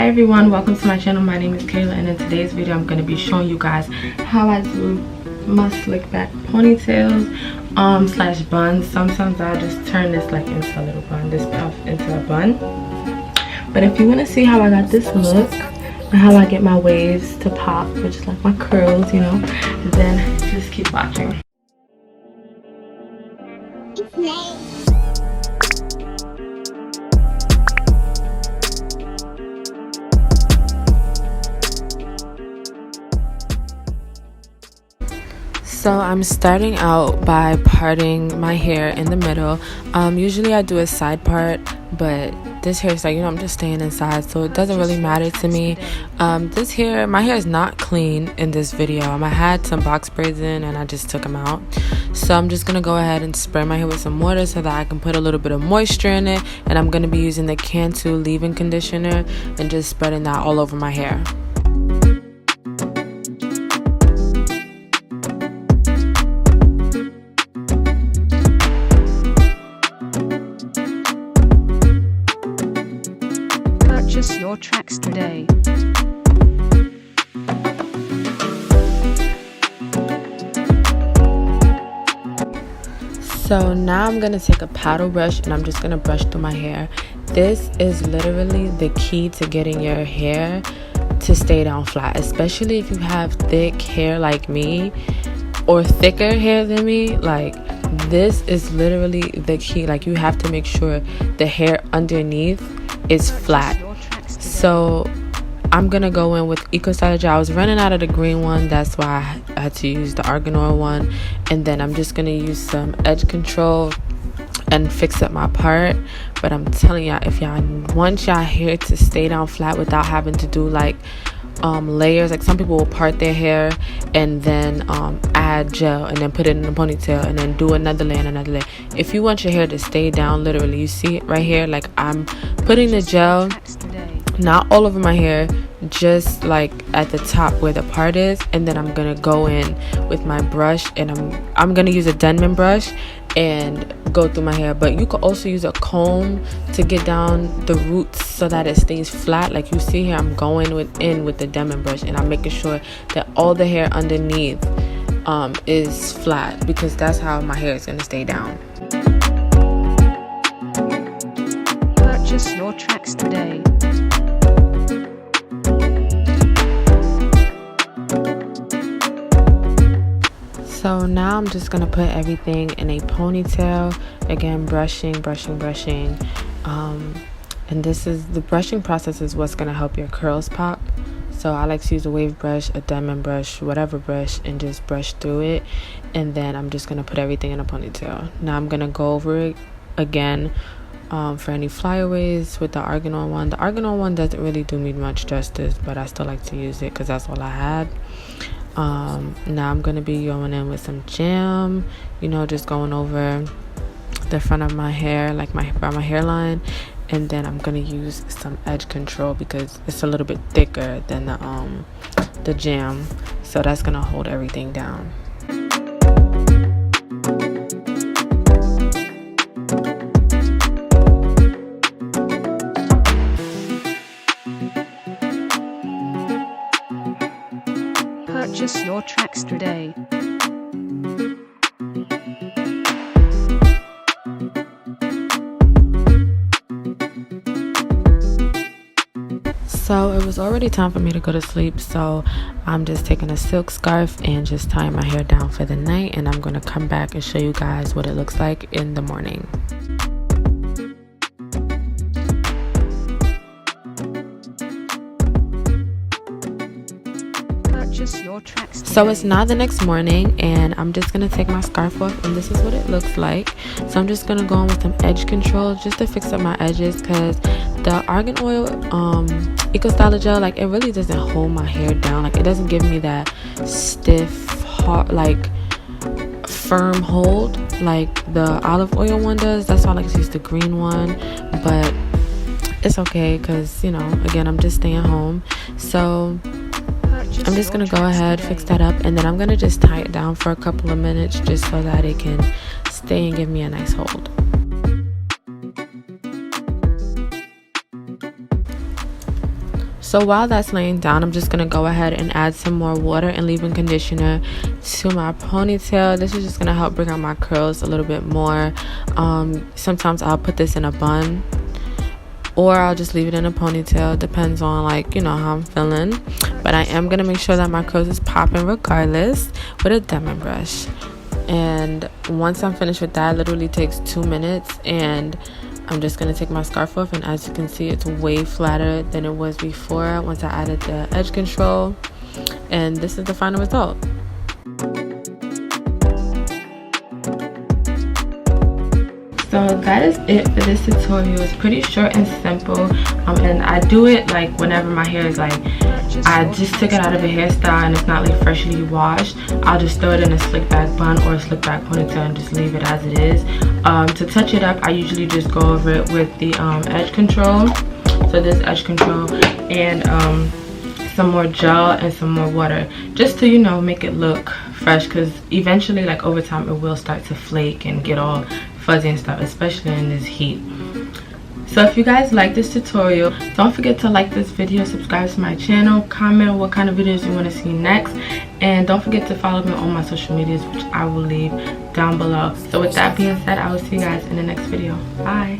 Hi everyone, welcome to my channel. My name is Kayla, and in today's video I'm going to be showing you guys how I do my slick back ponytails slash buns. Sometimes I'll just turn this like into a little bun, this puff into a bun. But if you want to see how I got this look and how I get my waves to pop, which is like my curls, you know, then just keep watching. So I'm starting out by parting my hair in the middle. Usually I do a side part, but this hairstyle, you know, I'm just staying inside, so it doesn't really matter to me. My hair is not clean in this video. I had some box braids in and I just took them out. So I'm just gonna go ahead and spray my hair with some water so that I can put a little bit of moisture in it. And I'm gonna be using the Cantu leave-in conditioner and just spreading that all over my hair. Purchase your tracks today. So now I'm gonna take a paddle brush and I'm just gonna brush through my hair. This is literally the key to getting your hair to stay down flat, especially if you have thick hair like me or thicker hair than me. Like, this is literally the key. Like, you have to make sure the hair underneath is flat. So I'm gonna go in with Eco Styler gel. I was running out of the green one, that's why I had to use the argan oil one. And then I'm just gonna use some edge control and fix up my part. But I'm telling y'all, if y'all want y'all hair to stay down flat without having to do like layers, like some people will part their hair and then add gel and then put it in a ponytail and then do another layer and another layer. If you want your hair to stay down, literally, you see it right here, like I'm putting the gel not all over my hair, just like at the top where the part is, and then I'm gonna go in with my brush and I'm gonna use a Denman brush and go through my hair. But you could also use a comb to get down the roots so that it stays flat. Like you see here, I'm going in with the Denman brush and I'm making sure that all the hair underneath is flat, because that's how my hair is gonna stay down. Purchase your tracks today. So now I'm just gonna put everything in a ponytail. Again, brushing. And the brushing process is what's gonna help your curls pop. So I like to use a wave brush, a Denman brush, whatever brush, and just brush through it. And then I'm just gonna put everything in a ponytail. Now I'm gonna go over it again for any flyaways with the argan oil one. The argan oil one doesn't really do me much justice, but I still like to use it because that's all I had. Now I'm gonna be going in with some jam, you know, just going over the front of my hair, like by my hairline. And then I'm gonna use some edge control because it's a little bit thicker than the jam, so that's gonna hold everything down. Purchase your tracks today. So it was already time for me to go to sleep, so I'm just taking a silk scarf and just tying my hair down for the night, and I'm going to come back and show you guys what it looks like in the morning. So it's now the next morning and I'm just gonna take my scarf off, and this is what it looks like. So I'm just gonna go on with some edge control just to fix up my edges, because the argan oil Eco Styler gel, like, it really doesn't hold my hair down. Like, it doesn't give me that stiff, hard, like firm hold like the olive oil one does. That's why I like to use the green one, but it's okay because, you know, again, I'm just staying home. So I'm just gonna go ahead, fix that up, and then I'm gonna just tie it down for a couple of minutes just so that it can stay and give me a nice hold. So while that's laying down, I'm just going to go ahead and add some more water and leave-in conditioner to my ponytail. This is just going to help bring out my curls a little bit more. Sometimes I'll put this in a bun, or I'll just leave it in a ponytail. Depends on, like, you know, how I'm feeling. But I am going to make sure that my curls is popping regardless with a Denman brush. And once I'm finished with that, it literally takes 2 minutes, and I'm just going to take my scarf off, and as you can see, it's way flatter than it was before once I added the edge control. And this is the final result. So that is it for this tutorial. It's pretty short and simple, and I do it like whenever my hair is like, I just took it out of a hairstyle and it's not like freshly washed. I'll just throw it in a slick back bun or a slick back ponytail and just leave it as it is. To touch it up, I usually just go over it with the edge control. So this edge control and some more gel and some more water, just to, you know, make it look fresh, because eventually, like, over time it will start to flake and get all fuzzy and stuff, especially in this heat. So if you guys like this tutorial, don't forget to like this video, subscribe to my channel, comment what kind of videos you want to see next, and don't forget to follow me on my social medias, which I will leave down below. So with that being said, I will see you guys in the next video. Bye.